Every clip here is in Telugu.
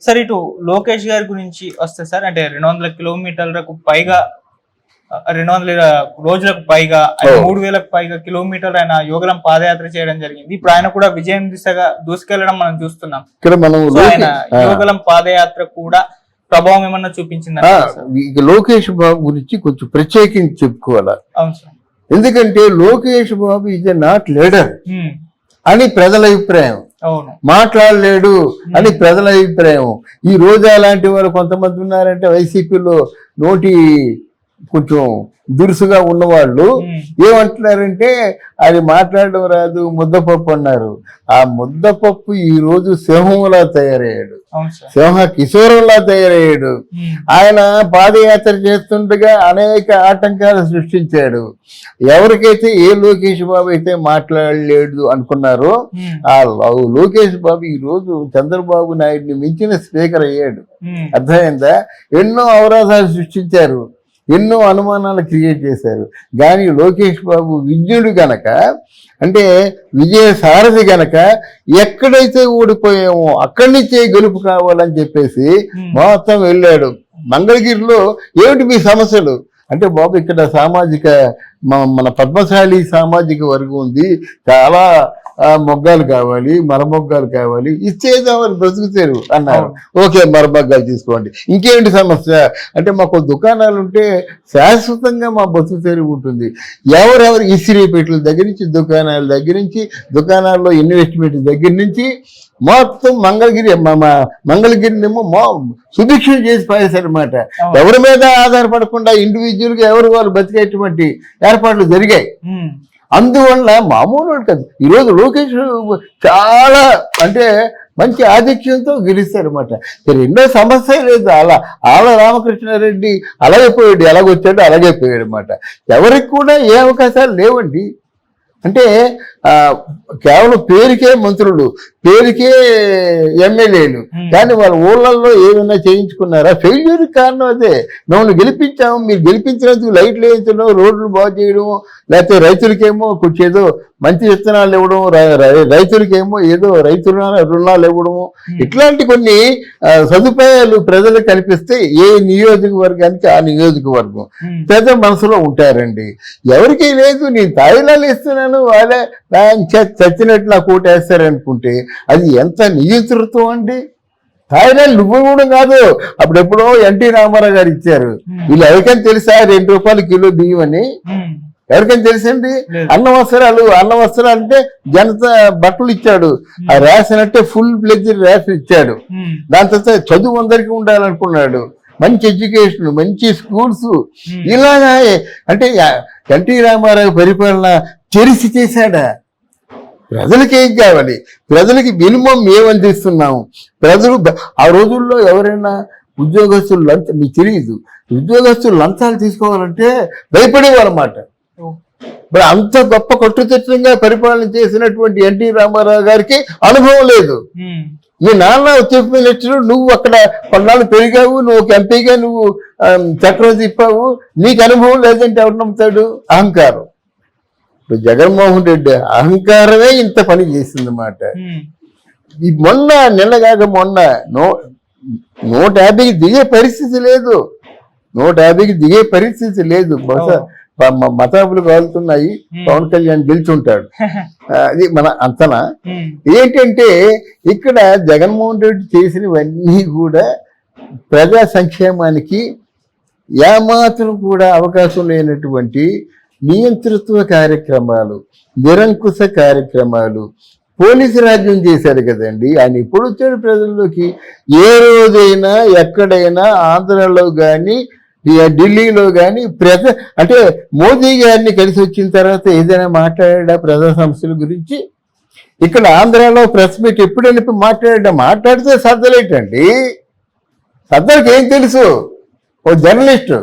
సార్ ఇటు లోకేష్ గారి గురించి వస్తే సార్ అంటే 200 కిలోమీటర్లకు పైగా 200 రోజులకు పైగా 3000కు పైగా కిలోమీటర్లు ఆయన యోగలం పాదయాత్ర చేయడం జరిగింది. ఇప్పుడు ఆయన కూడా విజయం దిశగా దూసుకెళ్లడం మనం చూస్తున్నాం. ఇక్కడ మనం ఆయన యోగలం పాదయాత్ర కూడా ప్రభావం ఏమన్నా చూపించింది? లోకేష్ బాబు గురించి కొంచెం ప్రత్యేకించి చెప్పుకోవాలా. అవును సార్. ఎందుకంటే Lokesh Babu is not leader అని ప్రజల అభిప్రాయం. మాట్లాడలేడు అని ప్రజల అభిప్రాయం. ఈ రోజా లాంటి వారు కొంతమంది ఉన్నారంటే వైసీపీలో నోటి కొంచెం దురుసుగా ఉన్నవాళ్ళు ఏమంటున్నారంటే అది మాట్లాడడం రాదు, ముద్దపప్పు అన్నారు. ఆ ముద్దపప్పు ఈ రోజు సింహంలా తయారయ్యాడు, సింహ కిశోరంలా తయారయ్యాడు. ఆయన పాదయాత్ర చేస్తుండగా అనేక ఆటంకాలు సృష్టించాడు. ఎవరికైతే ఏ లోకేష్ బాబు అయితే మాట్లాడలేడు అనుకున్నారో ఆ లోకేష్ బాబు ఈ రోజు చంద్రబాబు నాయుడిని మించిన స్పీకర్ అయ్యాడు. అర్థమైందా? ఎన్నో అవరోధాలు సృష్టించారు, ఎన్నో అనుమానాలు క్రియేట్ చేశారు. కానీ లోకేష్ బాబు విజ్ఞుడు గనక, అంటే విజయ సారథి గనక ఎక్కడైతే ఓడిపోయామో అక్కడి నుంచే గెలుపు కావాలని చెప్పేసి మొత్తం వెళ్ళాడు. మంగళగిరిలో ఏమిటి మీ సమస్యలు అంటే, బాబు ఇక్కడ సామాజిక మన పద్మశాలి సామాజిక వర్గం ఉంది, చాలా మొగ్గాలు కావాలి, మరమొగ్గాలు కావాలి, ఇచ్చేదామని బ్రతుకుతారు అన్నారు. ఓకే, మరమొగ్గాలు తీసుకోండి. ఇంకేంటి సమస్య అంటే, మాకు దుకాణాలు ఉంటే శాశ్వతంగా మా బతుకు తెరుగు ఉంటుంది. ఎవరెవరు ఇస్త్రీపేటల దగ్గర నుంచి, దుకాణాల దగ్గర నుంచి, దుకాణాల్లో ఇన్వెస్ట్మెంట్ దగ్గర నుంచి మొత్తం మంగళగిరినేమో సుభిక్షం చేసి పారేశారన్నమాట. ఎవరి మీద ఆధారపడకుండా ఇండివిజువల్ గా ఎవరు వాళ్ళు బతికేటువంటి ఏర్పాట్లు జరిగాయి. అందువల్ల మామూలు కాదు. ఈరోజు లోకేష్ చాలా అంటే మంచి ఆధిక్యంతో గెలుస్తారన్నమాట. ఎన్నో సమస్య లేదు. ఆళ్ళ రామకృష్ణారెడ్డి అలాగే పోయాడు, ఎలాగొచ్చాడు అలాగే పోయాడు అన్నమాట. ఎవరికి కూడా ఏ అవకాశాలు లేవండి. అంటే కేవలం పేరుకే మంత్రులు, పేరుకే ఎమ్మెల్యేలు, కానీ వాళ్ళ ఊళ్ళల్లో ఏమైనా చేయించుకున్నారా? ఫెయిల్యూర్ కారణం అదే. మమ్మల్ని గెలిపించాము, మీరు గెలిపించినందుకు లైట్లు వేయించడం, రోడ్లు బాగు చేయడం, లేకపోతే రైతులకేమో కొంచెం ఏదో మంచి విత్తనాలు ఇవ్వడం, రైతులకేమో ఏదో రుణాలు ఇవ్వడము, ఇట్లాంటి కొన్ని సదుపాయాలు ప్రజలకు కల్పిస్తే ఏ నియోజకవర్గానికి ఆ నియోజకవర్గం పెద్ద మనసులో ఉంటారండి. ఎవరికీ లేదు, నేను తాయిలాలు ఇస్తున్నాను, వాళ్ళే చచ్చినట్టు నాకు ఓటేస్తారనుకుంటే అది ఎంత నియంతృత్వం అండి. తాయిలాలు నువ్వు కూడా కాదు, అప్పుడెప్పుడో ఎన్టీ రామారావు గారు ఇచ్చారు. వీళ్ళు ఎవరికైనా తెలుసా 2 రూపాయలు కిలో బియ్యం అని? ఎవరికైనా తెలుసండి? అన్న వస్త్రాలు అంటే జనత బట్టలు ఇచ్చాడు, ఆ రేషన్ అంటే ఫుల్ ఫ్లెడ్జ్డ్ రేషన్ ఇచ్చాడు. దాని తర్వాత చదువు అందరికీ ఉండాలనుకున్నాడు, మంచి ఎడ్యుకేషన్, మంచి స్కూల్స్, ఇలాగా. అంటే ఎన్టీ రామారావు పరిపాలన చెరిసి చేశాడా? ప్రజలకి ఏం కావాలి? ప్రజలకి మినిమం ఏమందిస్తున్నాము? ప్రజలు ఆ రోజుల్లో ఎవరైనా ఉద్యోగస్తులు మీకు తెలియదు, ఉద్యోగస్తులు లంచాలు తీసుకోవాలంటే భయపడేవారన్నమాట. మరి అంత గొప్ప కట్టుదిట్టంగా పరిపాలన చేసినటువంటి ఎన్టీ రామారావు గారికి అనుభవం లేదు. మీ నాన్న చీఫ్ మినిస్టర్, నువ్వు అక్కడ కొన్నాళ్ళు పెరిగావు, నువ్వు ఒక ఎంపీగా నువ్వు చక్రం తిప్పావు, నీకు అనుభవం లేదంటే ఎవరు నమ్ముతాడు? అహంకారం. ఇప్పుడు జగన్మోహన్ రెడ్డి అహంకారమే ఇంత పని చేసిందన్నమాట. ఈ నిన్నగాక మొన్న 150కి దిగే పరిస్థితి లేదు, 150కి దిగే పరిస్థితి లేదు. బహుశా మతాబులు కాలుతున్నాయి, పవన్ కళ్యాణ్ గెలుచుంటాడు, అది మన అంతనా. ఏంటంటే ఇక్కడ జగన్మోహన్ రెడ్డి చేసినవన్నీ కూడా ప్రజా సంక్షేమానికి ఏమాత్రం కూడా అవకాశం లేనటువంటి నియంతృత్వ కార్యక్రమాలు, నిరంకుశ కార్యక్రమాలు, పోలీసు రాజ్యం చేశారు కదండి. ఆయన ఎప్పుడు వచ్చాడు ప్రజల్లోకి? ఏ రోజైనా ఎక్కడైనా ఆంధ్రలో కానీ ఢిల్లీలో కానీ అంటే మోదీ గారిని కలిసి వచ్చిన తర్వాత ఏదైనా మాట్లాడా ప్రజా సమస్యల గురించి? ఇక్కడ ఆంధ్రాలో ప్రెస్ మీట్ ఎప్పుడైనా మాట్లాడితే సర్దలేటండి. సర్దలకి ఏం తెలుసు? ఓ జర్నలిస్టు,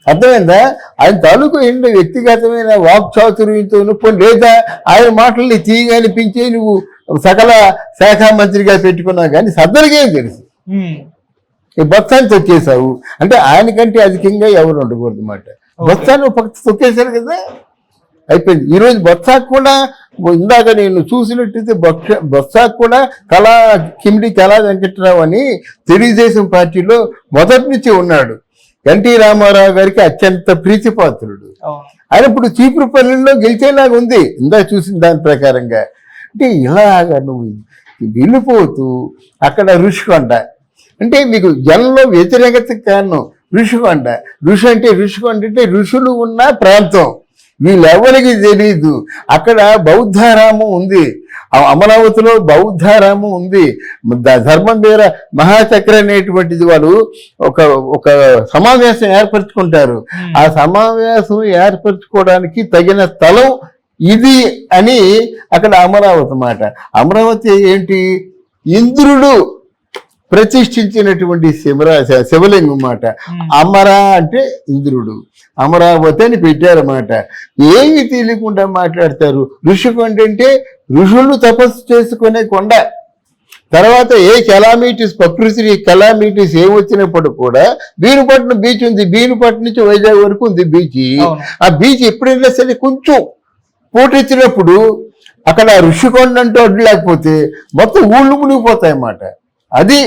అర్థమైందా? ఆయన తాలూకు ఏంటో వ్యక్తిగతమైన వాక్ చాతుర్యంతో లేదా ఆయన మాటల్ని తీయగా అనిపించే నువ్వు సకల శాఖ మంత్రిగా పెట్టుకున్నావు, కానీ సద్దరికేం తెలుసు? ఈ బొత్సాన్ని తొక్కేశావు అంటే ఆయనకంటే అధికంగా ఎవరు ఉండకూడదు అన్నమాట. బొత్సాన్ని పక్క తొక్కేశారు కదా, అయిపోయింది. ఈరోజు బొత్సాకు కూడా ఇందాక నేను చూసినట్టయితే బొత్సాకు కూడా కిమిడి కళా వెంకట్రావు అని తెలుగుదేశం పార్టీలో మొదటి నుంచి ఉన్నాడు. ఎన్టీ రామారావు గారికి అత్యంత ప్రీతిపాత్రుడు. ఆయన ఇప్పుడు చీపురుపల్లిలో గెలిచేలాగా ఉంది ఇందాక చూసిన దాని ప్రకారంగా. అంటే ఇలాగా నువ్వు వెళ్ళిపోతూ అక్కడ ఋషికొండ అంటే మీకు జనంలో వ్యతిరేకతకు కారణం ఋషికొండ. ఋషికొండ అంటే ఋషులు ఉన్న ప్రాంతం, వీళ్ళెవరికి తెలీదు. అక్కడ బౌద్ధారామం ఉంది, అమరావతిలో బౌద్ధారామం ఉంది. ధర్మంవీర మహాచక్ర అనేటువంటిది వాళ్ళు ఒక సమావేశం ఏర్పరచుకుంటారు. ఆ సమావేశం ఏర్పరచుకోవడానికి తగిన స్థలం ఇది అని అక్కడ అమరావతి మాట. అమరావతి ఏంటి? ఇంద్రుడు ప్రతిష్ఠించినటువంటి శివలింగం మాట. అమర అంటే ఇంద్రుడు, అమరావతి అని పెట్టారన్నమాట. ఏమి తెలియకుండా మాట్లాడతారు. ఋషికొండ అంటే ఋషులు తపస్సు చేసుకునే కొండ. తర్వాత ఏ కెలామిటీస్, ప్రకృతి కెలామిటీస్ ఏమొచ్చినప్పుడు కూడా భీముపట్నం బీచ్ ఉంది. భీముపట్నం నుంచి వైజాగ్ వరకు ఉంది బీచ్. ఆ బీచ్ ఎప్పుడైనా సరే కొంచెం పోటెచ్చినప్పుడు అక్కడ ఋషికొండ అంటూ అడ్డు లేకపోతే మొత్తం ఊళ్ళు మునిగిపోతాయి అన్నమాట. అది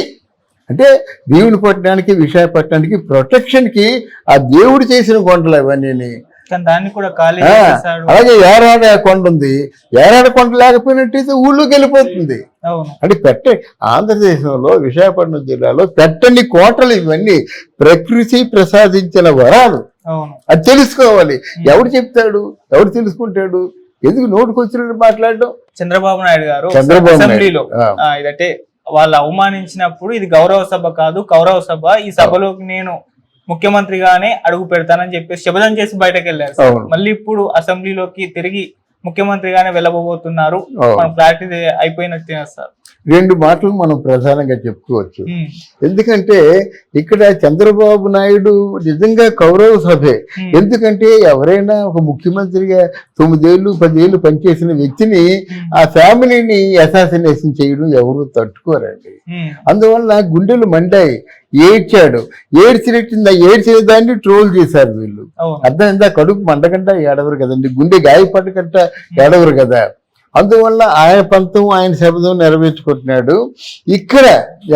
అంటే భీమునిపట్నానికి విశాఖపట్నానికి ప్రొటెక్షన్కి ఆ దేవుడు చేసిన కొండలు అవన్నీ. అలాగే ఏరాడ కొండ ఉంది. ఏరాడ కొండ లేకపోయినట్టయితే ఊళ్ళోకి వెళ్ళిపోతుంది. అంటే ఆంధ్రదేశంలో విశాఖపట్నం జిల్లాలో పెట్టని కోటలు ఇవన్నీ ప్రకృతి ప్రసాదించిన వరాలు. అది తెలుసుకోవాలి. ఎవడు చెప్తాడు, ఎవడు తెలుసుకుంటాడు? ఎందుకు నోటుకొచ్చినట్టు మాట్లాడడం? చంద్రబాబు నాయుడు గారు అసెంబ్లీలో ఇదంటే వాళ్ళు అవమానించినప్పుడు ఇది గౌరవ సభ కాదు, కౌరవ సభ, ఈ సభలోకి నేను ముఖ్యమంత్రిగానే అడుగు పెడతానని చెప్పేసి శపథం చేసి బయటకు వెళ్ళారు. మళ్ళీ ఇప్పుడు అసెంబ్లీలోకి తిరిగి ముఖ్యమంత్రిగానే వెళ్ళబోతున్నారు. మనం క్లారిటీ అయిపోయినట్టే సార్. రెండు మాటలు మనం ప్రధానంగా చెప్పుకోవచ్చు. ఎందుకంటే ఇక్కడ చంద్రబాబు నాయుడు నిజంగా కౌరవ సభే. ఎందుకంటే ఎవరైనా ఒక ముఖ్యమంత్రిగా 9 ఏళ్ళు 10 ఏళ్ళు పనిచేసిన వ్యక్తిని ఆ ఫ్యామిలీని అసాసినేషన్ చేయడం ఎవరు తట్టుకోరండి. అందువల్ల గుండెలు మండాయి. ఏడ్చాడు. ఏడ్చిన దాన్ని ట్రోల్ చేశారు వీళ్ళు. అర్థమైందా? కడుపు మండకంట ఏడవరు కదండి, గుండె గాయపడకంట ఏడవరు కదా. అందువల్ల ఆయన పంతం, ఆయన శబ్దం నెరవేర్చుకుంటున్నాడు.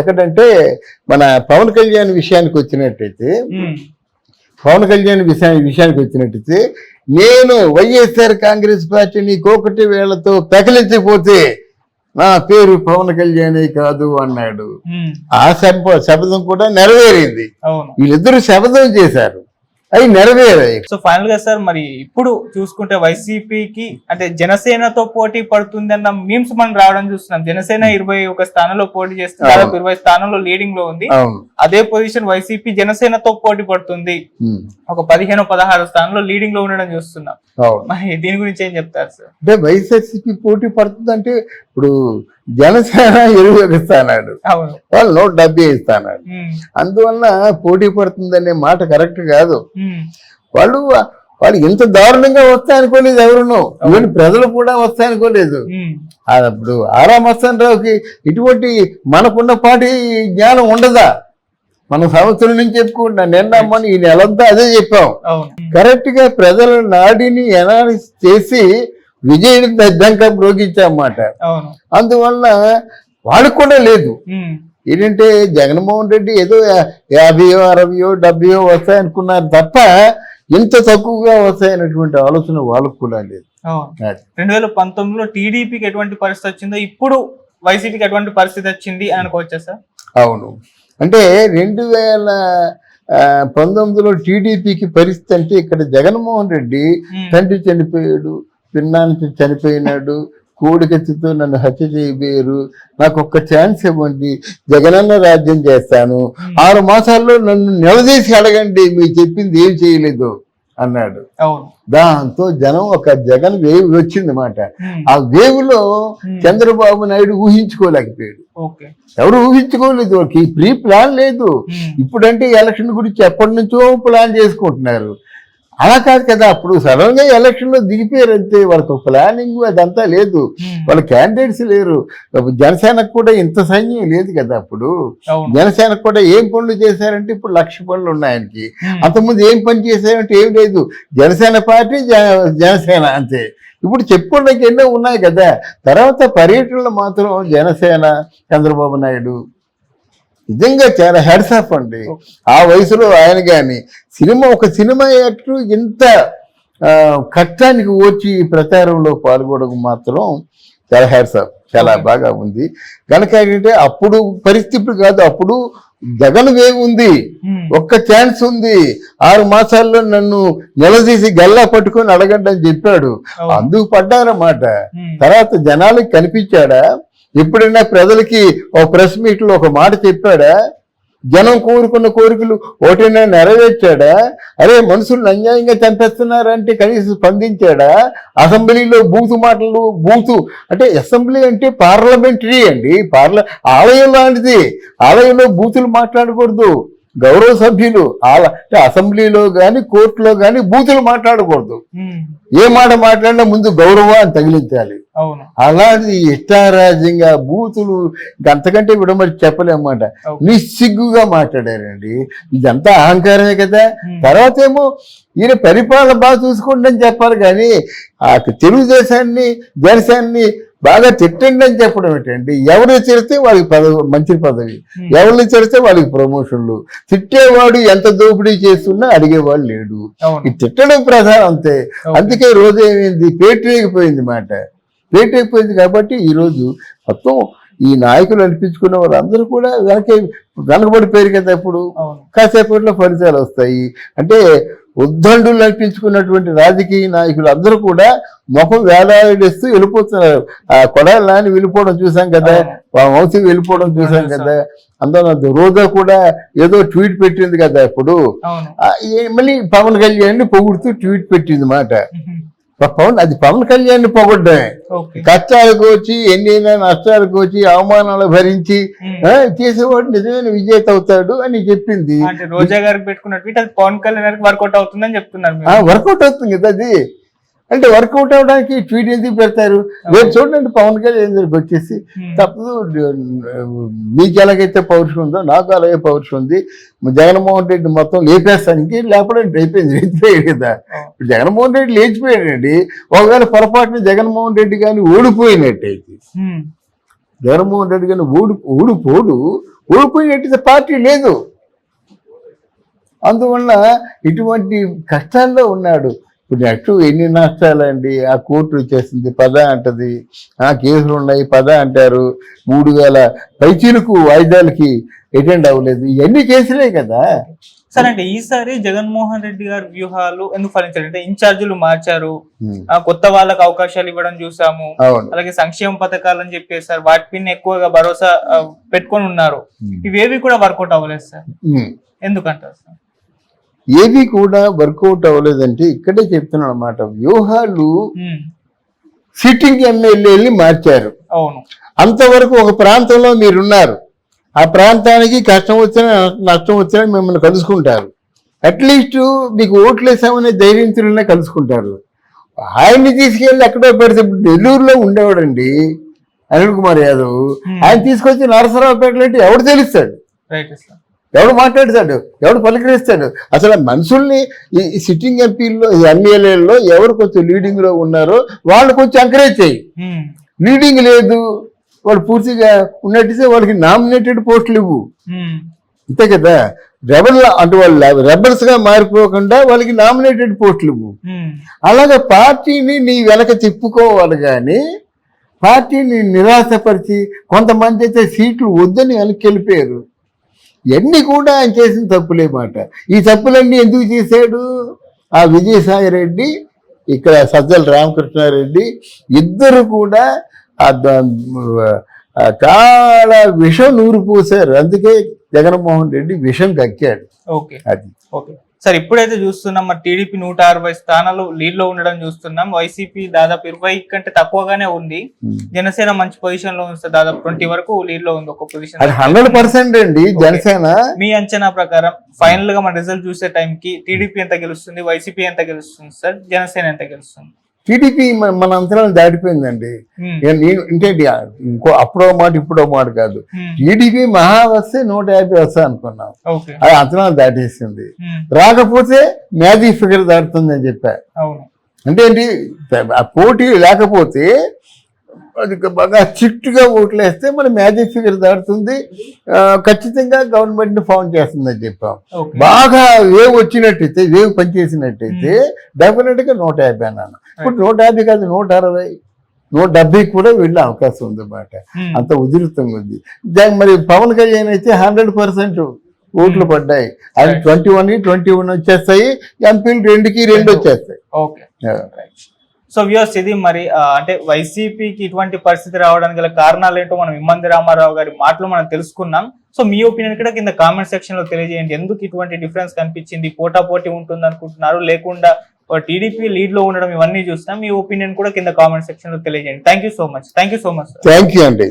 ఎక్కడంటే మన పవన్ కళ్యాణ్ విషయానికి వచ్చినట్టయితే నేను వైఎస్ఆర్ కాంగ్రెస్ పార్టీని కోకటి వేళ్లతో పెకలించిపోతే నా పేరు పవన్ కళ్యాణే కాదు అన్నాడు. ఆ శబ్దం కూడా నెరవేరింది. వీళ్ళిద్దరూ శబ్దం చేశారు, అవి నెరవేరాయి. సో ఫైనల్ గా సార్, మరి ఇప్పుడు చూసుకుంటే వైసీపీకి అంటే జనసేనతో పోటీ పడుతుంది అన్న మీమ్స్ మనం రావడం చూస్తున్నాం. జనసేన 21 స్థానంలో పోటీ చేస్తుంది, దాదాపు 20 స్థానంలో లీడింగ్ లో ఉంది. అదే పొజిషన్ వైసీపీ జనసేనతో పోటీ పడుతుంది, ఒక 15-16 స్థానంలో లీడింగ్ లో ఉండడం చూస్తున్నాం. మరి దీని గురించి ఏం చెప్తారు సార్? అంటే వైసీపీ పోటీ పడుతుంది అంటే ఇప్పుడు జనసేన 21 స్థానాలు, వాళ్ళు 170 స్థానాలు. అందువల్ల పోటీ పడుతుందనే మాట కరెక్ట్ కాదు. వాళ్ళు ఇంత దారుణంగా వస్తాయనుకోలేదు ఎవరునో, ఈవెన్ ప్రజలు కూడా వస్తాయనుకోలేదు. అప్పుడు ఆరా మస్తానరావుకి ఇటువంటి మనకున్న పాటి జ్ఞానం ఉండదా? మనం సంవత్సరం నుంచి చెప్పుకుంటా, నిన్న ఈ నెలంతా అదే చెప్పాం. కరెక్ట్ గా ప్రజల నాడిని ఎనాలిసిస్ చేసి విజయం దంకం రోగించామాట. అందువల్ల వాళ్ళకు కూడా లేదు. ఏంటంటే జగన్మోహన్ రెడ్డి ఏదో 50, 60, 70 వస్తాయనుకున్నారు తప్ప ఇంత తక్కువగా వస్తాయనేటువంటి ఆలోచన వాళ్ళకు కూడా లేదు. 2019లో టీడీపీకి ఎటువంటి పరిస్థితి వచ్చిందో ఇప్పుడు వైసీపీకి ఎటువంటి పరిస్థితి వచ్చింది అనుకోవచ్చా సార్? అవును. అంటే 2019లో టీడీపీకి పరిస్థితి అంటే ఇక్కడ జగన్మోహన్ రెడ్డి తండ్రి చనిపోయాడు, పిన్నానికి చనిపోయినాడు, కోడికత్తితో నన్ను హత్య చేయబోయారు, నాకు ఒక్క ఛాన్స్ ఇవ్వండి, జగనన్న రాజ్యం చేస్తాను, 6 మాసాల్లో నన్ను నిలదీసి అడగండి, మీరు చెప్పింది ఏం చేయలేదు అన్నాడు. దాంతో జనం ఒక జగన్ వేవ్ వచ్చింది మాట. ఆ వేవ్ లో చంద్రబాబు నాయుడు ఊహించుకోలేకపోయాడు. ఎవరు ఊహించుకోలేదు, వాళ్ళకి ప్రీ ప్లాన్ లేదు. ఇప్పుడంటే ఎలక్షన్ గురించి ఎప్పటి నుంచో ప్లాన్ చేసుకుంటున్నారు. అలా కాదు కదా, అప్పుడు సడన్ గా ఎలక్షన్ లో దిగిపోయారు అంతే. వాళ్ళకి ప్లానింగ్ అదంతా లేదు, వాళ్ళ క్యాండిడేట్స్ లేరు. జనసేనకు కూడా ఇంత సైన్యం లేదు కదా అప్పుడు. జనసేనకు కూడా ఏం పనులు చేశారంటే ఇప్పుడు 1,00,000 పనులు ఉన్నాయి ఆయనకి. అంతకుముందు ఏం పని చేశారంటే ఏం లేదు, జనసేన పార్టీ జనసేన అంతే. ఇప్పుడు చెప్పుకోవడానికి ఎన్నో ఉన్నాయి కదా. తర్వాత పర్యటనలు మాత్రం జనసేన, చంద్రబాబు నాయుడు నిజంగా చాలా హెడ్స్ ఆఫ్ అండి. ఆ వయసులో ఆయన కానీ ఒక సినిమా యాక్టర్ ఇంత కష్టానికి వచ్చి ప్రచారంలో పాల్గొనడం మాత్రం చాలా హెడ్స్ ఆఫ్, చాలా బాగా ఉంది. కనుక ఏంటంటే అప్పుడు పరిస్థితులు కాదు, అప్పుడు జగన్ వేవ్ ఉంది, ఒక్క ఛాన్స్ ఉంది, 6 మాసాల్లో నన్ను నిలదీసి గల్లా పట్టుకొని అడగండి అని చెప్పాడు. అందుకు పడ్డారన్నమాట. తర్వాత జనాలకు కనిపించాడా? ఎప్పుడైనా ప్రజలకి ఓ ప్రెస్ మీట్ లో ఒక మాట చెప్పాడా? జనం కోరుకున్న కోరికలు ఒకటైనా నెరవేర్చాడా? అరే మనుషులు అన్యాయంగా చంపేస్తున్నారంటే కనీసం స్పందించాడా? అసెంబ్లీలో బూతు అంటే అసెంబ్లీ అంటే పార్లమెంటరీ అండి, ఆలయం లాంటిది. ఆలయంలో బూతులు మాట్లాడకూడదు, గౌరవ సభ్యులు అసెంబ్లీలో గాని కోర్టులో గాని బూతులు మాట్లాడకూడదు. ఏ మాట మాట్లాడినా ముందు గౌరవాన్ని తగిలించాలి. అలాంటి ఇష్టారాజ్యంగా బూతులు అంతకంటే విడమరి చెప్పలేమన్నమాట. నిస్సిగ్గుగా మాట్లాడారండి. ఇదంతా అహంకారమే కదా. తర్వాత ఏమో ఈయన పరిపాలన బాగా చూసుకోండి అని చెప్పాలి, కానీ ఆ తెలుగుదేశాన్ని జనసేనని బాగా తిట్టండి అని చెప్పడం ఏంటండి? ఎవరిని తిడితే వాళ్ళకి మంచి పదవి, ఎవరిని తిడితే వాళ్ళకి ప్రమోషన్లు. తిట్టేవాడు ఎంత దోపిడీ చేస్తున్నా అడిగేవాడు లేడు. ఈ తిట్టడం ప్రధానం అంతే. అందుకే రోజు ఏమైంది, పేటరేగిపోయింది మాట, పేటరేగిపోయింది. కాబట్టి ఈరోజు మొత్తం ఈ నాయకులు అనిపించుకున్న వాళ్ళందరూ కూడా వెనకబడిపోయారు కదా. ఇప్పుడు కాసేపట్లో ఫలితాలు వస్తాయి. అంటే ఉద్దండులు అనిపించుకున్నటువంటి రాజకీయ నాయకులు అందరూ కూడా ముఖం వేలాడేస్తూ వెళ్ళిపోతున్నారు. ఆ కొడాలి నాని వెళ్ళిపోవడం చూసాం కదా, వంశీ వెళ్ళిపోవడం చూసాం కదా. అందులో రోజా కూడా ఏదో ట్వీట్ పెట్టింది కదా. ఇప్పుడు మళ్ళీ పవన్ కళ్యాణ్ పొగుడుతూ ట్వీట్ పెట్టింది మాట. అది పవన్ కళ్యాణ్ పొగడ్డమే. కష్టాలకు వచ్చి ఎన్నైనా నష్టాలకు వచ్చి అవమానాలు భరించి చేసేవాడు నిజమైన విజేత అవుతాడు అని చెప్పింది. రోజా గారికి పెట్టుకున్నట్టు పవన్ కళ్యాణ్ వర్కౌట్ అవుతుందని చెప్తున్నారు. వర్కౌట్ అవుతుంది కదా అది. అంటే వర్కౌట్ అవడానికి ట్వీట్ ఎందుకు పెడతారు? రేపు చూడండి పవన్ కళ్యాణ్ వచ్చేసి తప్పదు, మీకు ఎలాగైతే పౌరుషం ఉందో నాకు అలాగే పౌరుషం ఉంది, జగన్మోహన్ రెడ్డి మొత్తం లేపేస్తానికి లేపడం అయిపోయింది, లేచిపోయాడు కదా. ఇప్పుడు జగన్మోహన్ రెడ్డి లేచిపోయాడండి. ఒకవేళ పొరపాటున జగన్మోహన్ రెడ్డి కానీ ఓడిపోయినట్టయితే, జగన్మోహన్ రెడ్డి కానీ ఓడిపోయినట్టయితే పార్టీ లేదు. అందువల్ల ఇటువంటి కష్టాల్లో ఉన్నాడు. ఇప్పుడు నెక్స్ట్ ఎన్ని నష్టాలండి. ఆ కోర్టు వచ్చేసింది, పద అంటది, ఆ కేసులు ఉన్నాయి పద అంటారు. 3,000 పైచీలకు వాయిదాలకి అటెండ్ అవ్వలేదు. ఇవన్నీ కేసులే కదా. సరే, అంటే ఈసారి జగన్మోహన్ రెడ్డి గారి వ్యూహాలు ఎందుకు ఫలించారంటే ఇన్ఛార్జీలు మార్చారు, కొత్త వాళ్ళకి అవకాశాలు ఇవ్వడం చూసాము, అలాగే సంక్షేమ పథకాలు అని చెప్పేసారు, వాటిపైన ఎక్కువగా భరోసా పెట్టుకొని ఉన్నారు. ఇవేవి కూడా వర్కౌట్ అవ్వలేదు సార్, ఎందుకంటారు సార్? ఏవి కూడా వర్కౌట్ అవ్వలేదంటే ఇక్కడే చెప్తున్నాను అన్నమాట. వ్యూహాలు సిట్టింగ్ ఎమ్మెల్యేని మార్చారు. అంతవరకు ఒక ప్రాంతంలో మీరున్నారు, ఆ ప్రాంతానికి కష్టం వచ్చినా నష్టం వచ్చినా మిమ్మల్ని కలుసుకుంటారు. అట్లీస్ట్ మీకు ఓట్లు వేసామనే ధైర్యంతులనే కలుసుకుంటారు. ఆయన్ని తీసుకెళ్ళి ఎక్కడో పెడితే నెల్లూరులో ఉండేవాడండి అనిల్ కుమార్ యాదవ్. ఆయన తీసుకొచ్చి నరసరావుపేటలో అంటే ఎవడు తెలుస్తాడు, ఎవడు మాట్లాడతాడు, ఎవడు పలకరిస్తాడు? అసలు మనుషుల్ని ఈ సిట్టింగ్ ఎంపీల్లో ఎమ్మెల్యేల్లో ఎవరు కొంచెం లీడింగ్ లో ఉన్నారో వాళ్ళు కొంచెం ఎంకరేజ్ చేయి. లీడింగ్ లేదు, వాడు పూర్తిగా ఉన్నట్టు వాళ్ళకి నామినేటెడ్ పోస్టులు ఇవ్వు, అంతే కదా. రెబల్ అంటే వాళ్ళు రెబల్స్ గా మారిపోకుండా వాళ్ళకి నామినేటెడ్ పోస్టులు ఇవ్వు. అలాగే పార్టీని నీ వెనక తిప్పుకోవాలి, కానీ పార్టీని నిరాశపరిచి కొంతమంది అయితే సీట్లు వద్దని వెనక్కి వెళ్ళిపోయారు. ఇవన్నీ కూడా ఆయన చేసిన తప్పులే మాట. ఈ తప్పులన్నీ ఎందుకు చేశాడు? ఆ విజయసాయి రెడ్డి, ఇక్కడ సజ్జల రామకృష్ణారెడ్డి ఇద్దరు కూడా చాలా విషం నూరు పూసారు. అందుకే జగన్మోహన్ రెడ్డి విషం కక్కాడు. అది సార్ ఇప్పుడైతే చూస్తున్నాం మరి టీడీపీ 160 స్థానాలు లీడ్ లో ఉండడం చూస్తున్నాం. వైసీపీ దాదాపు 20 కంటే తక్కువగానే ఉంది. జనసేన మంచి పొజిషన్ లో ఉంది సార్, దాదాపు 20 వరకు లీడ్ లో ఉంది ఒక పొజిషన్. అది 100% అండి జనసేన. మీ అంచనా ప్రకారం ఫైనల్ గా మన రిజల్ట్ చూసే టైం కి టీడీపీ ఎంత గెలుస్తుంది, వైసీపీ ఎంత గెలుస్తుంది సార్, జనసేన ఎంత గెలుస్తుంది? టీడీపీ మన అంతరాలు దాటిపోయిందండి. అంటే ఇంకో అప్పుడో మాట ఇప్పుడో మాట కాదు. టీడీపీ మహా వస్తే 150 వస్తా అనుకున్నాం, అది అంతరాలు దాటేసింది. రాకపోతే మ్యాజిక్ ఫిగర్ దాటుతుంది అని చెప్పా. అంటే ఏంటి, ఆ పోటీ లేకపోతే అది బాగా స్ట్రిక్ట్గా ఓట్లు వేస్తే మన మ్యాజిక్ ఫిగర్ దాటుతుంది, ఖచ్చితంగా గవర్నమెంట్ని ఫామ్ చేస్తుందని చెప్పాం. బాగా వేవ్ వచ్చినట్టయితే, వేవ్ పనిచేసినట్టయితే డెఫినెట్గా 150 అన్నాను. ఇప్పుడు 150 కాదు 160, 170 కూడా వెళ్ళే అవకాశం ఉంది అన్నమాట. అంత ఉధృతంగా ఉంది. మరి పవన్ కళ్యాణ్ అయితే 100% ఓట్లు పడ్డాయి. అది 21 వచ్చేస్తాయి, ఎంపీలు 2 వచ్చేస్తాయి. సో వ్యూవర్స్, ఇది మరి అంటే వైసీపీకి ఇటువంటి పరిస్థితి రావడానికి గల కారణాలు ఏంటో మనం ఇమ్మంది రామారావు గారి మాటలు మనం తెలుసుకున్నాం. సో మీ ఒపీనియన్ కూడా కింద కామెంట్ సెక్షన్ లో తెలియజేయండి. ఎందుకు ఇటువంటి డిఫరెన్స్ కనిపించింది, పోటాపోటీ ఉంటుంది అనుకుంటున్నారు, లేకుండా టీడీపీ లీడ్ లో ఉండడం, ఇవన్నీ చూస్తాం. మీ ఒపీనియన్ కూడా కింద కామెంట్ సెక్షన్ లో తెలియజేయండి. Thank you so much. Thank you అండి.